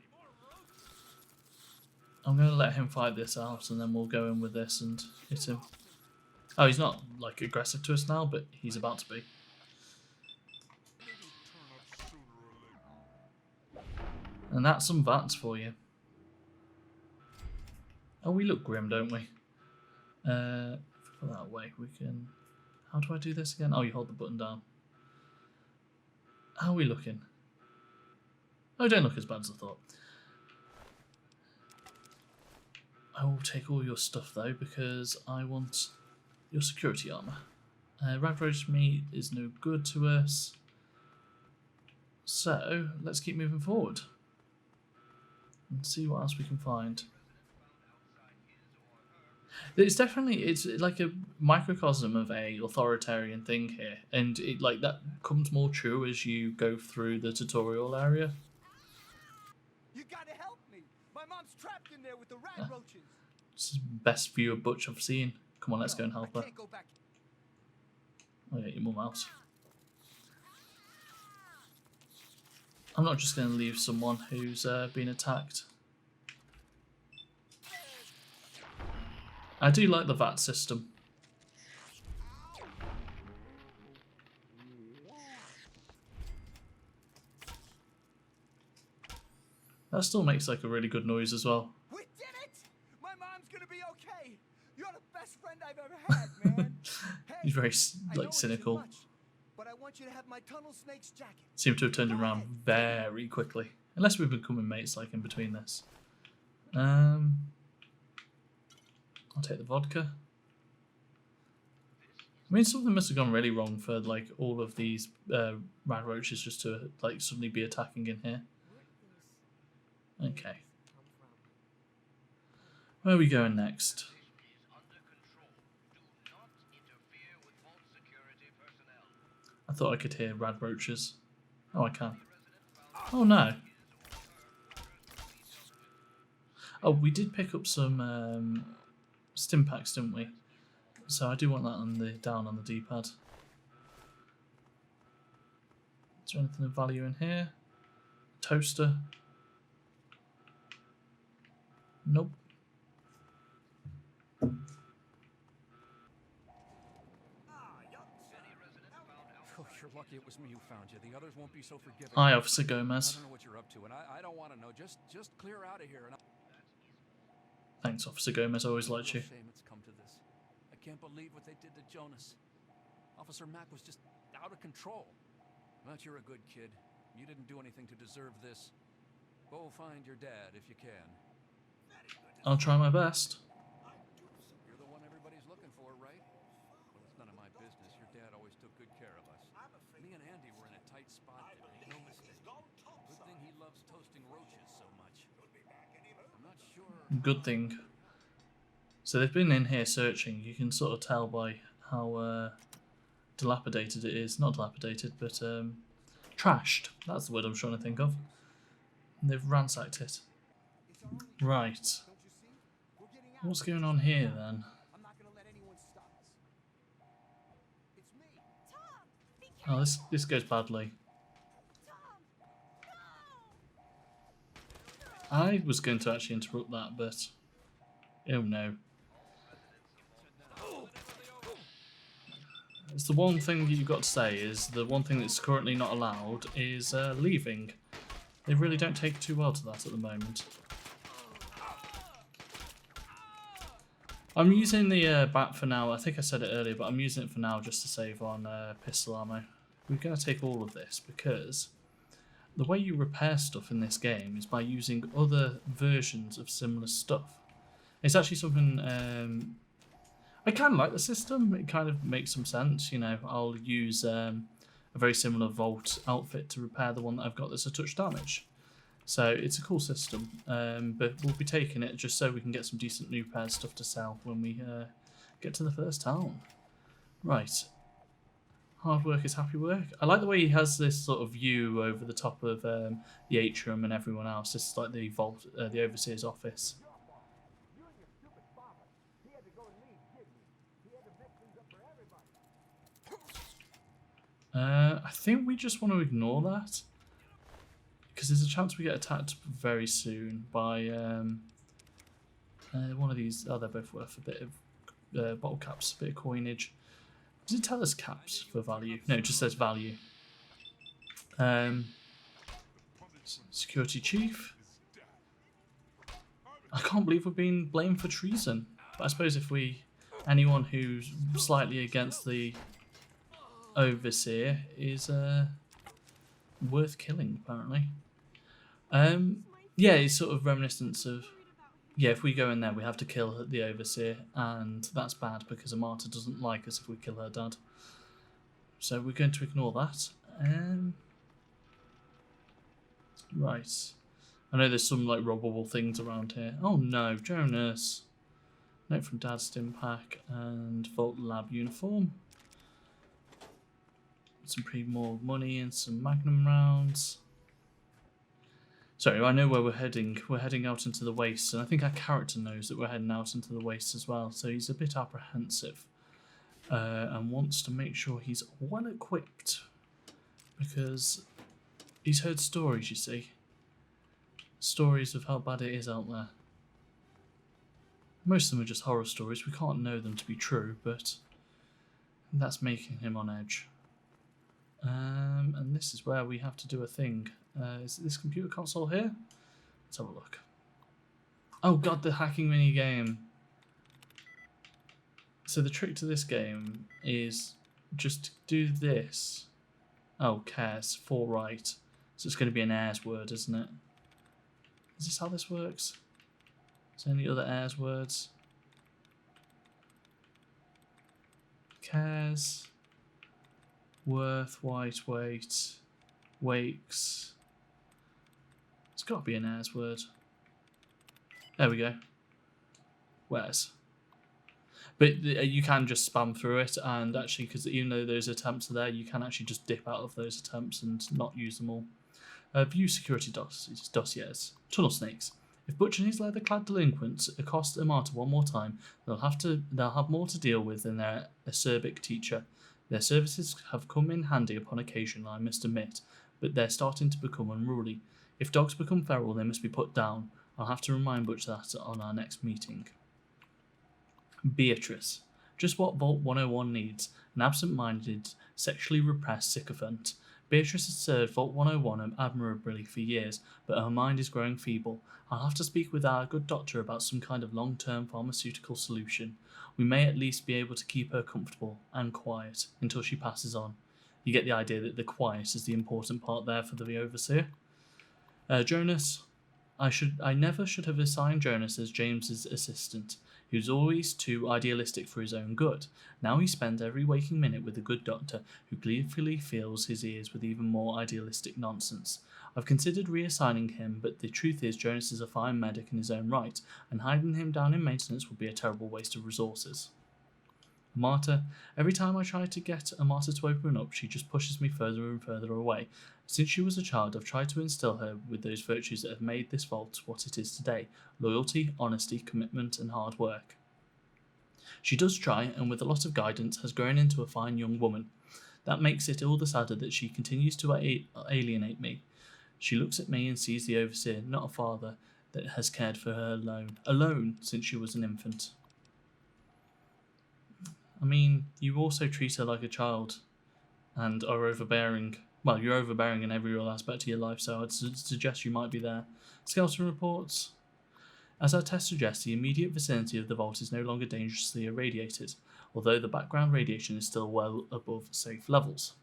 I'm going to let him fight this out, and then we'll go in with this and hit him. Oh, he's not like aggressive to us now, but he's about to be. And that's some VATS for you. Oh, we look grim, don't we? If we put that away, we can... How do I do this again? Oh, you hold the button down. How are we looking? Oh, don't look as bad as I thought. I will take all your stuff though, because I want your security armour. Radroach meat is no good to us. So, let's keep moving forward. And see what else we can find. It's like a microcosm of a authoritarian thing here, and it like that comes more true as you go through the tutorial area. You gotta help me. My mom's trapped in there with the rat roaches. It's the best view of Butch I've seen. Come on, let's go and help her. Can't go back. Oh yeah, your mum out. I'm not just going to leave someone who's been attacked. I do like the VAT system. That still makes like a really good noise as well. We did it! My mom's gonna be okay. You're the best friend I've ever had, man. Hey, He's very I know like it's cynical. too much, but I want you to have my tunnel snake's jacket. Seem to have turned around very quickly. Unless we've becoming mates like in between this. I'll take the vodka. I mean, something must have gone really wrong for like all of these rat roaches just to like suddenly be attacking in here. Okay. Where are we going next? I thought I could hear rad roaches. Oh, I can. Oh no. Oh, we did pick up some stim packs, didn't we? So I do want that on the down on the D-pad. Is there anything of value in here? Toaster. Nope. Oh, you're lucky it was me who found you. The others won't be so forgiving. Hi, Officer Gomez. I don't know what you're up to, and I don't want to know. Just clear out of here. And Thanks, Officer Gomez. I always liked you. Shame it's come to this. I can't believe what they did to Jonas. Officer Mack was just out of control. But you're a good kid. You didn't do anything to deserve this. Go find your dad if you can. I'll try my best. You're the one everybody's looking for, right? Well, it's none of my business. Your dad always took good care of us. Me and Andy were in a tight spot there, make no mistake. Good thing he loves toasting roaches so much. I'm not sure. Good thing. So they've been in here searching. You can sort of tell by how dilapidated it is. Not dilapidated, but trashed. That's the word I'm trying to think of. And they've ransacked it. Right. What's going on here then? Oh, this goes badly. I was going to actually interrupt that, but oh no. It's the one thing you've got to say is the one thing that's currently not allowed is leaving. They really don't take too well to that at the moment. I'm using the bat for now. I think I said it earlier, but I'm using it for now just to save on pistol ammo. We're going to take all of this because the way you repair stuff in this game is by using other versions of similar stuff. It's actually something... I kind of like the system. It kind of makes some sense. You know, I'll use a very similar Vault outfit to repair the one that I've got that's a touch damage. So it's a cool system, but we'll be taking it just so we can get some decent new repair stuff to sell when we get to the first town. Right. Hard work is happy work. I like the way he has this sort of view over the top of the atrium and everyone else. This is like the vault, the overseer's office. I think we just want to ignore that because there's a chance we get attacked very soon by One of these, oh, they're both worth a bit of bottle caps, a bit of coinage. Does it tell us caps for value? No, it just says value. Security chief. I can't believe we're being blamed for treason. But I suppose if anyone who's slightly against the overseer is worth killing, apparently. Yeah, it's sort of reminiscent of, yeah, if we go in there, we have to kill the overseer, and that's bad because Amata doesn't like us if we kill her dad. So we're going to ignore that. Right. I know there's some like robbable things around here. Oh no, Jonas. Note from Dad's stim pack and Vault Lab uniform. Some more money and some Magnum rounds. Sorry, I know where we're heading. We're heading out into the wastes, and I think our character knows that we're heading out into the wastes as well, so he's a bit apprehensive and wants to make sure he's well equipped because he's heard stories, you see. Stories of how bad it is out there. Most of them are just horror stories. We can't know them to be true, but that's making him on edge. And this is where we have to do a thing. Is this computer console here? Let's have a look. Oh god, the hacking mini game. So the trick to this game is just do this. Oh, cares, 4 right. So it's going to be an heirs word, isn't it? Is this how this works? Is there any other heirs words? Cares. Worth, white, weight, wakes. It's got to be an heirs word. There we go. Where's? But you can just spam through it, and actually, because even though those attempts are there, you can actually just dip out of those attempts and not use them all. View security dossiers. Tunnel snakes. If Butch and his leather-clad delinquents accost Amata one more time, they'll have more to deal with than their acerbic teacher. Their services have come in handy upon occasion, I must admit, but they're starting to become unruly. If dogs become feral, they must be put down. I'll have to remind Butch that on our next meeting. Beatrice. Just what Vault 101 needs. An absent-minded, sexually repressed sycophant. Beatrice has served Vault 101 admirably for years, but her mind is growing feeble. I'll have to speak with our good doctor about some kind of long-term pharmaceutical solution. We may at least be able to keep her comfortable and quiet until she passes on. You get the idea that the quiet is the important part there for the overseer. Jonas. I never should have assigned Jonas as James's assistant. He was always too idealistic for his own good. Now he spends every waking minute with a good doctor who gleefully fills his ears with even more idealistic nonsense. I've considered reassigning him, but the truth is Jonas is a fine medic in his own right, and hiding him down in maintenance would be a terrible waste of resources. Amata. Every time I try to get Amata to open up, she just pushes me further and further away. Since she was a child, I've tried to instill her with those virtues that have made this vault what it is today: loyalty, honesty, commitment, and hard work. She does try, and with a lot of guidance, has grown into a fine young woman. That makes it all the sadder that she continues to alienate me. She looks at me and sees the overseer, not a father, that has cared for her alone since she was an infant. I mean, you also treat her like a child, and are overbearing. Well, you're overbearing in every real aspect of your life, so I'd suggest you might be there. Skeleton reports. As our test suggests, the immediate vicinity of the vault is no longer dangerously irradiated, although the background radiation is still well above safe levels.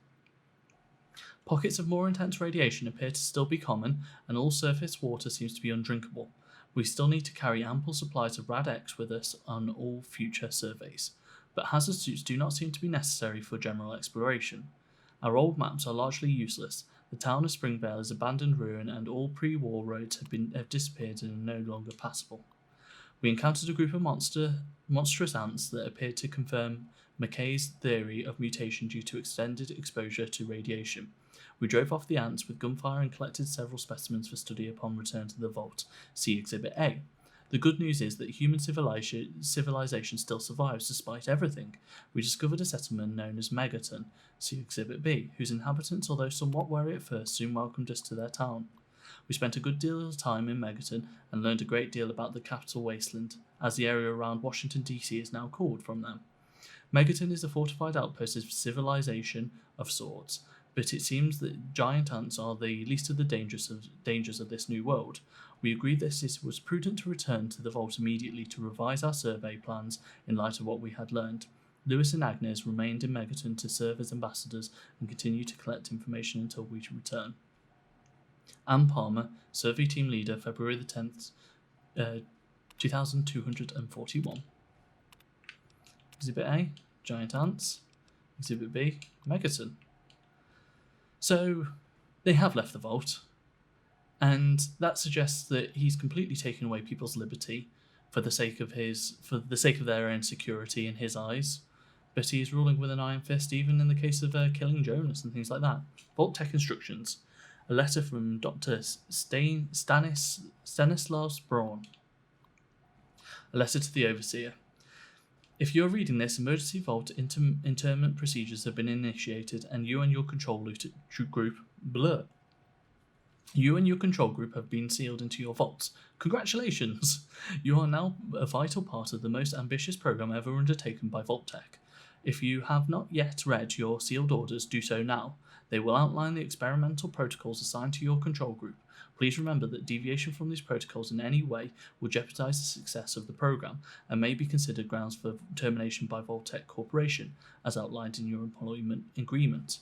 Pockets of more intense radiation appear to still be common, and all surface water seems to be undrinkable. We still need to carry ample supplies of Rad-X with us on all future surveys, but hazard suits do not seem to be necessary for general exploration. Our old maps are largely useless. The town of Springvale is abandoned ruin, and all pre-war roads have disappeared and are no longer passable. We encountered a group of monstrous ants that appeared to confirm McKay's theory of mutation due to extended exposure to radiation. We drove off the ants with gunfire and collected several specimens for study upon return to the vault. See Exhibit A. The good news is that human civilization still survives despite everything. We discovered a settlement known as Megaton, see Exhibit B, whose inhabitants, although somewhat wary at first, soon welcomed us to their town. We spent a good deal of time in Megaton and learned a great deal about the Capital Wasteland, as the area around Washington DC is now called from them. Megaton is a fortified outpost of civilization of sorts, but it seems that giant ants are the least of the dangers of this new world. We agreed that it was prudent to return to the vault immediately to revise our survey plans in light of what we had learned. Lewis and Agnes remained in Megaton to serve as ambassadors and continue to collect information until we return. Anne Palmer, Survey Team Leader, February the 10th, 2241. Exhibit A, giant ants. Exhibit B, Megaton. So, they have left the vault, and that suggests that he's completely taken away people's liberty for the sake of their own security in his eyes. But he is ruling with an iron fist, even in the case of killing Jonas and things like that. Vault-Tec instructions. A letter from Dr. Stanislaus Braun. A letter to the Overseer. If you are reading this, emergency vault interment procedures have been initiated, and you and your control group have been sealed into your vaults. Congratulations! You are now a vital part of the most ambitious program ever undertaken by Vault-Tec. If you have not yet read your sealed orders, do so now. They will outline the experimental protocols assigned to your control group. Please remember that deviation from these protocols in any way will jeopardize the success of the program and may be considered grounds for termination by Vault-Tec Corporation, as outlined in your employment agreement.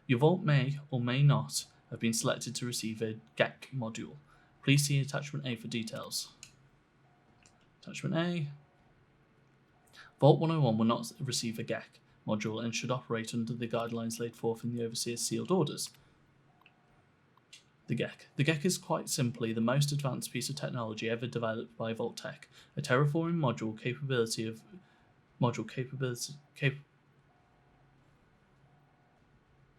Your vault may or may not have been selected to receive a GEC module. Please see Attachment A for details. Attachment A. Vault 101 will not receive a GEC module and should operate under the guidelines laid forth in the Overseer's sealed orders. The GEC. The GEC is quite simply the most advanced piece of technology ever developed by Vault-Tec, a terraforming module capable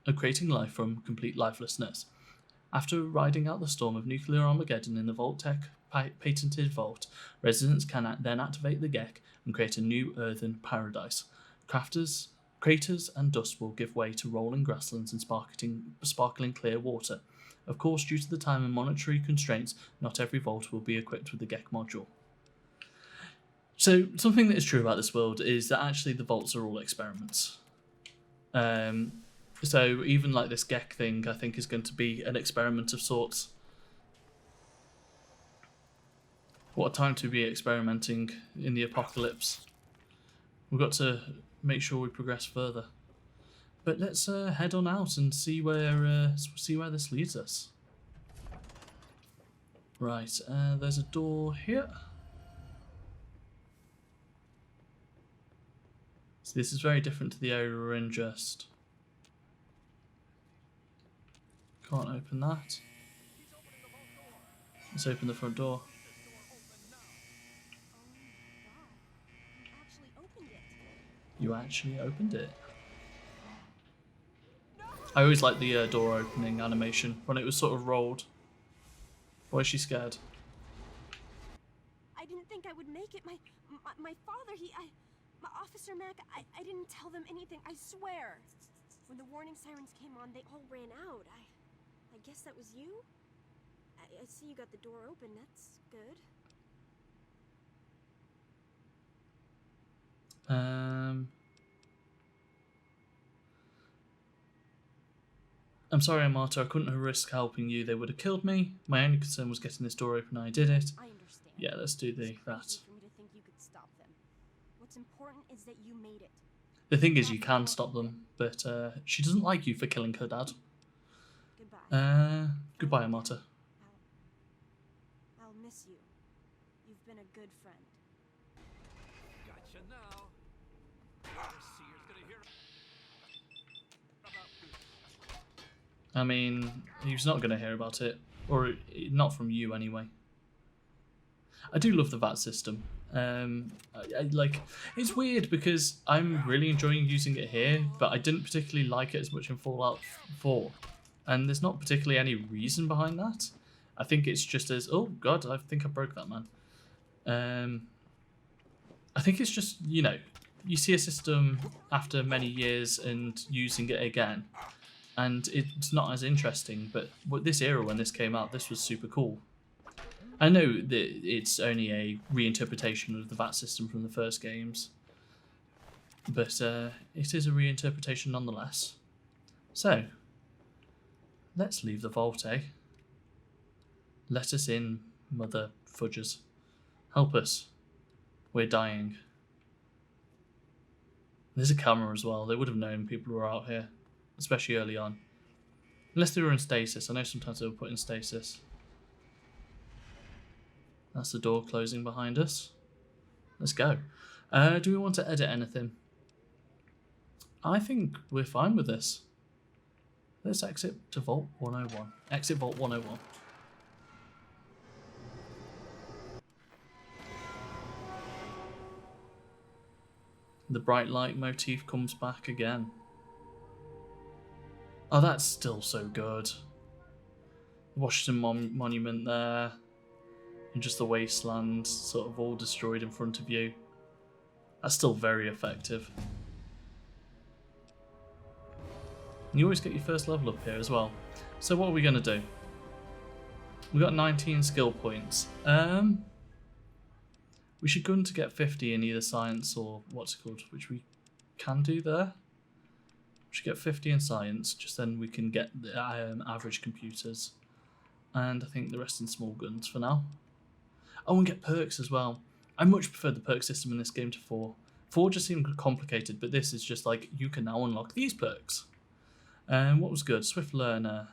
of creating life from complete lifelessness. After riding out the storm of nuclear Armageddon in the Vault-Tec patented vault, residents can then activate the GEC and create a new earthen paradise. Craters and dust will give way to rolling grasslands and sparkling clear water. Of course, due to the time and monetary constraints, not every vault will be equipped with the GEC module. So, something that is true about this world is that actually the vaults are all experiments. So even like this GEC thing, I think, is going to be an experiment of sorts. What a time to be experimenting in the apocalypse. We've got to make sure we progress further. But let's head on out and see where this leads us. Right, there's a door here. So this is very different to the area we're in just. Can't open that. Let's open the front door. You actually opened it. I always liked the door opening animation when it was sort of rolled. Why is she scared? I didn't think I would make it. My father, my Officer Mac, I didn't tell them anything, I swear. When the warning sirens came on, they all ran out. I guess that was you? I see you got the door open, that's good. I'm sorry, Amato, I couldn't have risked helping you. They would have killed me. My only concern was getting this door open, and I did it. I understand. Yeah, let's do that. For me to think you could stop them. What's important is that you made it. The thing is, you can stop them, but she doesn't like you for killing her dad. Goodbye. Goodbye, Amato. I'll miss you. You've been a good friend. Gotcha now. Overseer's gonna hear about this. I mean, he's not going to hear about it, or not from you anyway. I do love the VAT system. Like, it's weird because I'm really enjoying using it here, but I didn't particularly like it as much in Fallout 4. And there's not particularly any reason behind that. I think it's just as... Oh, God, I think I broke that, man. I think it's just, you know, you see a system after many years and using it again. and it's not as interesting, but this era when this came out, this was super cool. I know that it's only a reinterpretation of the VAT system from the first games, but it is a reinterpretation nonetheless. So, let's leave the vault, eh? Let us in, mother fudgers. Help us. We're dying. There's a camera as well. They would have known people were out here, especially early on. Unless they were in stasis. I know sometimes they were put in stasis. That's the door closing behind us. Let's go. Do we want to edit anything? I think we're fine with this. Let's exit to Vault 101. Exit Vault 101. The bright light motif comes back again. Oh, that's still so good. The Washington Monument there. And just the wasteland sort of all destroyed in front of you. That's still very effective. And you always get your first level up here as well. So what are we going to do? We've got 19 skill points. We should go on to get 50 in either science or what's it called, which we can do there. We should get 50 in science, just then we can get the average computers. And I think the rest in small guns for now. Oh, and get perks as well. I much prefer the perk system in this game to 4. 4 just seemed complicated, but this is just like, you can now unlock these perks. What was good? Swift learner.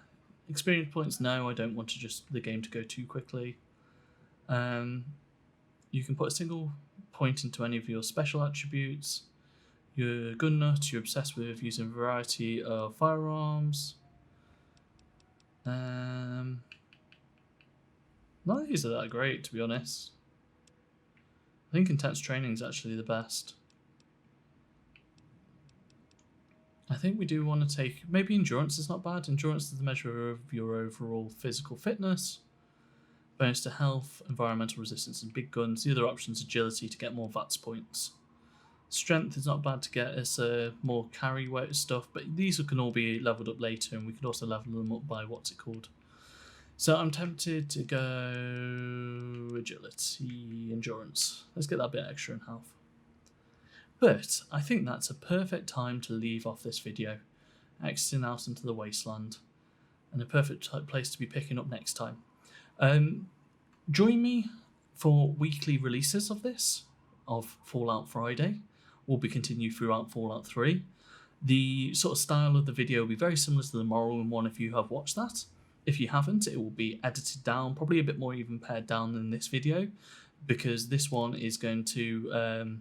Experience points, no, I don't want the game to go too quickly. You can put a single point into any of your special attributes. You're gun nut, you're obsessed with using a variety of firearms. None of these are that great, to be honest. I think intense training is actually the best. I think we do want to take... Maybe endurance is not bad. Endurance is the measure of your overall physical fitness. Bonus to health, environmental resistance, and big guns. The other option is agility to get more VATS points. Strength is not bad to get as more carry weight stuff, but these can all be leveled up later, and we can also level them up by what's it called. So I'm tempted to go agility, endurance. Let's get that bit extra in health. But I think that's a perfect time to leave off this video, exiting out into the wasteland, and a perfect place to be picking up next time. Join me for weekly releases of this, of Fallout Friday. Will be continued throughout Fallout 3. The sort of style of the video will be very similar to the Morrowind one if you have watched that. If you haven't, it will be edited down, probably a bit more even pared down than this video, because this one is going to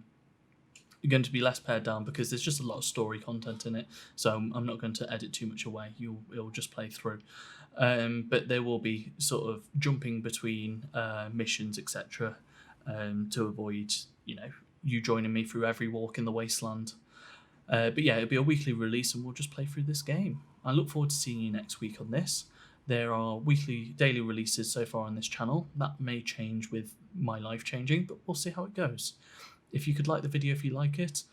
be less pared down because there's just a lot of story content in it. So I'm not going to edit too much away. It'll just play through. But there will be sort of jumping between missions, etc., to avoid, you joining me through every walk in the wasteland. But yeah, it'll be a weekly release and we'll just play through this game. I look forward to seeing you next week on this. There are daily releases so far on this channel. That may change with my life changing, but we'll see how it goes. If you could like the video if you like it,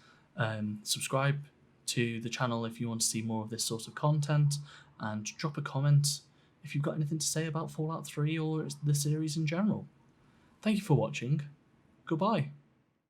subscribe to the channel if you want to see more of this sort of content, and drop a comment if you've got anything to say about Fallout 3 or the series in general. Thank you for watching. Goodbye.